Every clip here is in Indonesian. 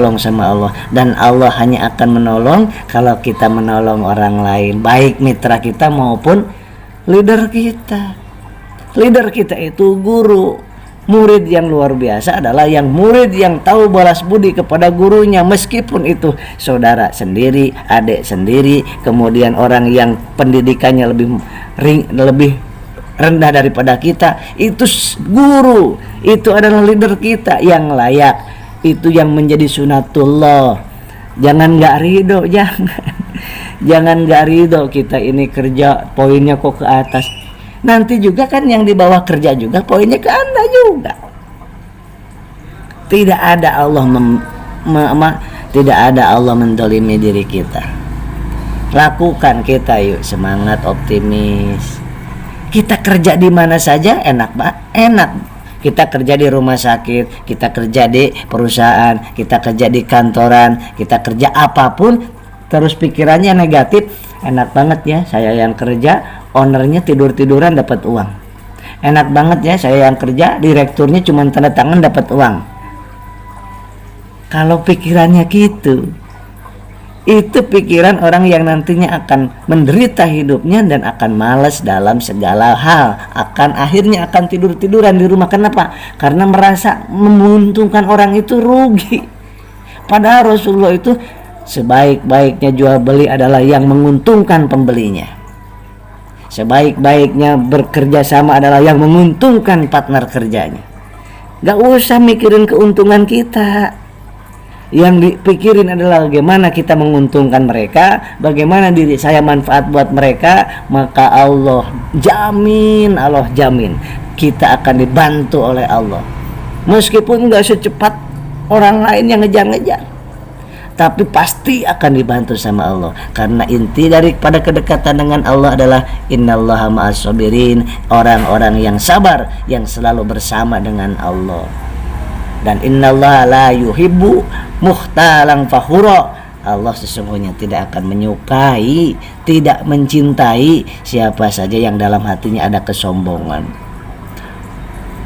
ditolong sama Allah, dan Allah hanya akan menolong kalau kita menolong orang lain, baik mitra kita maupun leader kita. Leader kita itu guru. Murid yang luar biasa adalah yang murid yang tahu balas budi kepada gurunya, meskipun itu saudara sendiri, adik sendiri, kemudian orang yang pendidikannya lebih rendah daripada kita. Itu guru, itu adalah leader kita yang layak. Itu yang menjadi sunatullah. Jangan gak ridho, jangan gak ridho kita ini kerja poinnya kok ke atas. Nanti juga kan yang di bawah kerja juga poinnya ke Anda juga. Tidak ada Allah tidak ada Allah mendolimi diri kita. Lakukan kita yuk, semangat, optimis. Kita kerja di mana saja enak. Kita kerja di rumah sakit, kita kerja di perusahaan, kita kerja di kantoran, kita kerja apapun, terus pikirannya negatif. Enak banget ya saya yang kerja, ownernya tidur-tiduran dapat uang. Enak banget ya saya yang kerja, direkturnya cuma tanda tangan dapat uang. Kalau pikirannya gitu, itu pikiran orang yang nantinya akan menderita hidupnya dan akan malas dalam segala hal. Akhirnya akan tidur-tiduran di rumah. Kenapa? Karena merasa menguntungkan orang itu rugi. Padahal Rasulullah itu sebaik-baiknya jual beli adalah yang menguntungkan pembelinya. Sebaik-baiknya bekerja sama adalah yang menguntungkan partner kerjanya. Gak usah mikirin keuntungan kita. Yang dipikirin adalah bagaimana kita menguntungkan mereka, bagaimana diri saya manfaat buat mereka. Maka Allah jamin kita akan dibantu oleh Allah. Meskipun gak secepat orang lain yang ngejar-ngejar, tapi pasti akan dibantu sama Allah. Karena inti daripada kedekatan dengan Allah adalah innallaha ma'as-sabirin, orang-orang yang sabar, yang selalu bersama dengan Allah. Dan innallaha la yuhibbu mukhtalan fakhura, Allah sesungguhnya tidak akan menyukai, tidak mencintai siapa saja yang dalam hatinya ada kesombongan.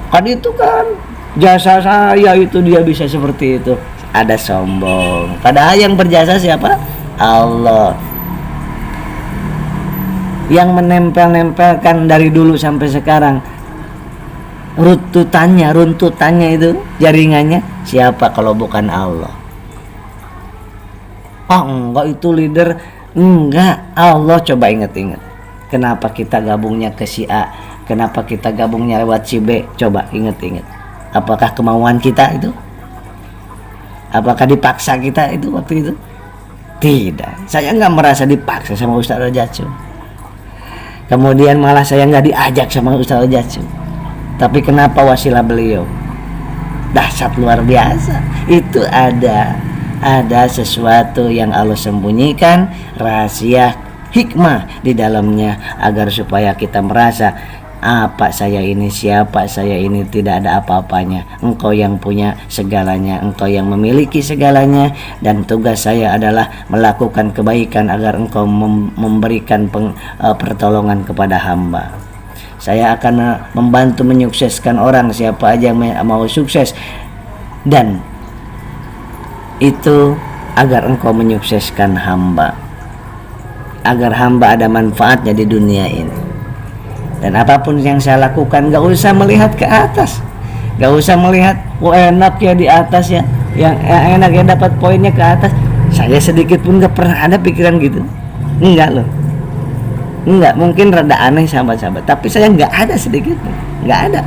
Kan itu kan jasa saya itu dia bisa seperti itu, ada sombong. Padahal yang berjasa siapa? Allah. Yang menempel-nempelkan dari dulu sampai sekarang, runtutannya itu, jaringannya siapa kalau bukan Allah? Oh enggak, itu leader. Enggak, Allah. Coba ingat-ingat, kenapa kita gabungnya ke si A, kenapa kita gabungnya lewat si B? Coba ingat-ingat, apakah kemauan kita itu? Apakah dipaksa kita itu waktu itu? Tidak, saya nggak merasa dipaksa sama Ustaz Rajatsu. Kemudian malah saya nggak diajak sama Ustaz Rajatsu. Tapi kenapa wasilah beliau? Dahsyat luar biasa. Itu ada sesuatu yang Allah sembunyikan, rahasia hikmah di dalamnya, agar supaya kita merasa apa saya ini, siapa saya ini, tidak ada apa-apanya. Engkau yang punya segalanya, engkau yang memiliki segalanya, dan tugas saya adalah melakukan kebaikan agar engkau memberikan pertolongan kepada hamba. Saya akan membantu menyukseskan orang, siapa aja yang mau sukses, dan itu agar engkau menyukseskan hamba, agar hamba ada manfaatnya di dunia ini. Dan apapun yang saya lakukan, gak usah melihat ke atas, gak usah melihat enak ya di atas ya, yang enak ya dapat poinnya ke atas. Saya sedikit pun gak pernah ada pikiran gitu. Enggak loh, enggak. Mungkin rada aneh sahabat-sahabat, tapi saya enggak ada sedikit pun, enggak ada.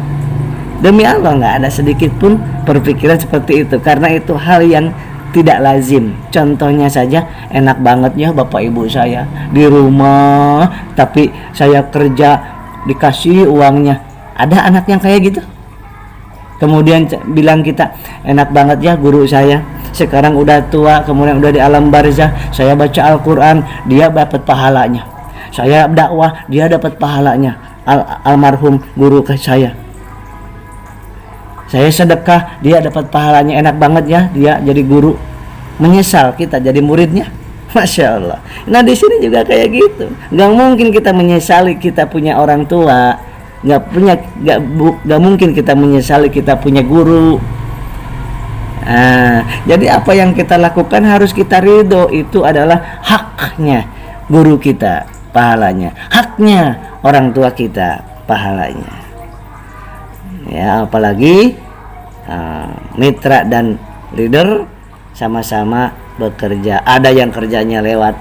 Demi Allah enggak ada sedikit pun berpikiran seperti itu, karena itu hal yang tidak lazim. Contohnya saja, enak banget ya bapak ibu saya di rumah, tapi saya kerja dikasih uangnya. Ada anak yang kayak gitu? Kemudian bilang kita, enak banget ya guru saya sekarang udah tua, kemudian udah di alam barzah, saya baca Al-Quran, dia dapat pahalanya. Saya dakwah, dia dapat pahalanya. Almarhum guru ke saya sedekah, dia dapat pahalanya. Enak banget ya dia jadi guru. Menyesal kita jadi muridnya. Masya Allah. Nah di sini juga kayak gitu. Gak mungkin kita menyesali kita punya orang tua. Gak mungkin kita menyesali kita punya guru. Jadi apa yang kita lakukan harus kita ridho. Itu adalah haknya guru kita, pahalanya. Haknya orang tua kita, pahalanya. Ya, apalagi mitra dan leader sama-sama bekerja. Ada yang kerjanya lewat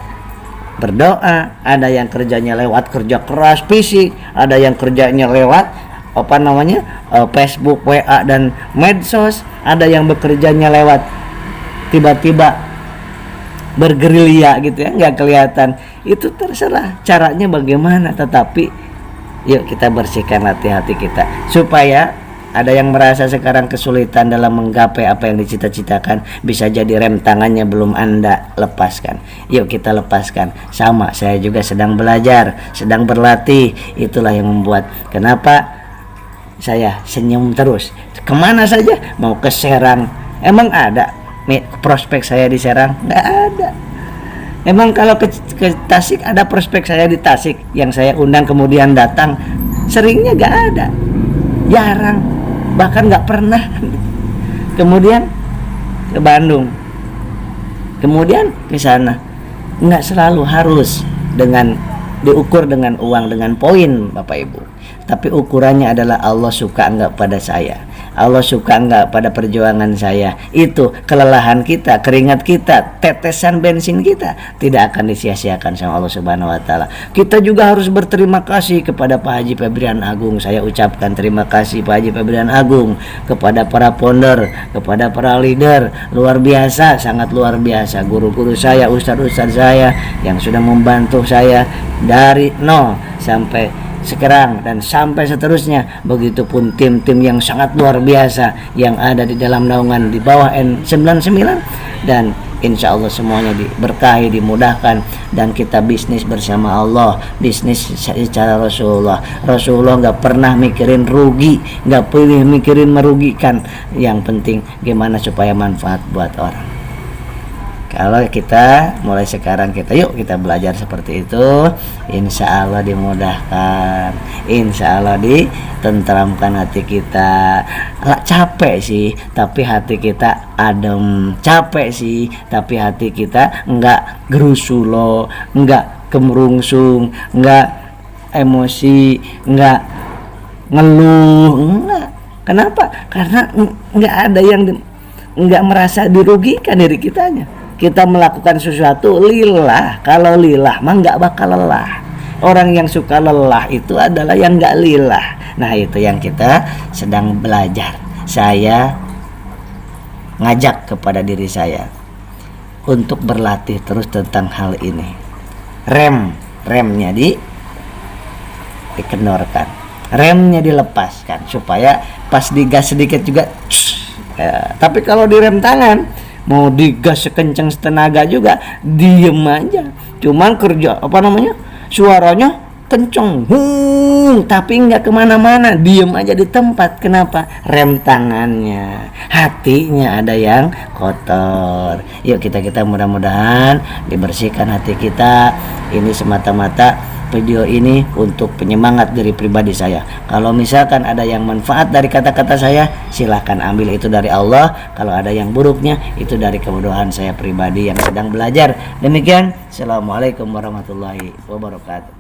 berdoa, ada yang kerjanya lewat kerja keras fisik, ada yang kerjanya lewat Facebook, WA dan medsos, ada yang bekerjanya lewat tiba-tiba bergerilya gitu ya, nggak kelihatan. Itu terserah caranya bagaimana, tetapi yuk kita bersihkan hati-hati kita supaya ada yang merasa sekarang kesulitan dalam menggapai apa yang dicita-citakan, bisa jadi rem tangannya belum Anda lepaskan. Yuk kita lepaskan. Sama, saya juga sedang belajar, sedang berlatih. Itulah yang membuat kenapa saya senyum terus. Kemana saja, mau ke Serang, emang ada prospek saya di Serang? Nggak ada. Emang kalau ke Tasik ada prospek saya di Tasik yang saya undang kemudian datang? Seringnya nggak ada, jarang, bahkan nggak pernah. Kemudian ke Bandung, kemudian ke sana. Nggak selalu harus dengan diukur dengan uang, dengan poin, Bapak Ibu. Tapi ukurannya adalah Allah suka enggak pada saya, Allah suka enggak pada perjuangan saya. Itu kelelahan kita, keringat kita, tetesan bensin kita tidak akan disia-siakan sama Allah Subhanahu wa taala. Kita juga harus berterima kasih kepada Pak Haji Febrian Agung. Saya ucapkan terima kasih Pak Haji Febrian Agung, kepada para founder, kepada para leader, luar biasa, sangat luar biasa. Guru-guru saya, ustadz-ustadz saya yang sudah membantu saya dari nol sampai sekarang dan sampai seterusnya. Begitupun tim-tim yang sangat luar biasa yang ada di dalam naungan di bawah N99, dan insya Allah semuanya diberkahi, dimudahkan, dan kita bisnis bersama Allah, bisnis secara Rasulullah. Rasulullah nggak pernah mikirin rugi, nggak pernah mikirin merugikan. Yang penting gimana supaya manfaat buat orang. Kalau kita mulai sekarang yuk kita belajar seperti itu, insya Allah dimudahkan, insya Allah ditentramkan hati kita. Capek sih, tapi hati kita adem. Capek sih, tapi hati kita enggak gerusulo, enggak kemerungsung, enggak emosi, enggak ngeluh, enggak. Kenapa? Karena enggak ada yang enggak merasa dirugikan diri kitanya. Kita melakukan sesuatu lillah. Kalau lillah mah nggak bakal lelah. Orang yang suka lelah itu adalah yang nggak lillah. Nah itu yang kita sedang belajar. Saya ngajak kepada diri saya untuk berlatih terus tentang hal ini. Remnya dikendorkan, remnya dilepaskan supaya pas digas sedikit juga. Tapi kalau direm tangan, mau digas sekencang setenaga juga diem aja, cuman kerja suaranya kenceng, tapi nggak kemana-mana, diem aja di tempat. Kenapa? Rem tangannya, hatinya ada yang kotor. Yuk kita mudah-mudahan dibersihkan hati kita. Ini semata-mata video ini untuk penyemangat dari pribadi saya. Kalau misalkan ada yang manfaat dari kata-kata saya, silahkan ambil, itu dari Allah. Kalau ada yang buruknya, itu dari kebodohan saya pribadi yang sedang belajar. Demikian, assalamualaikum warahmatullahi wabarakatuh.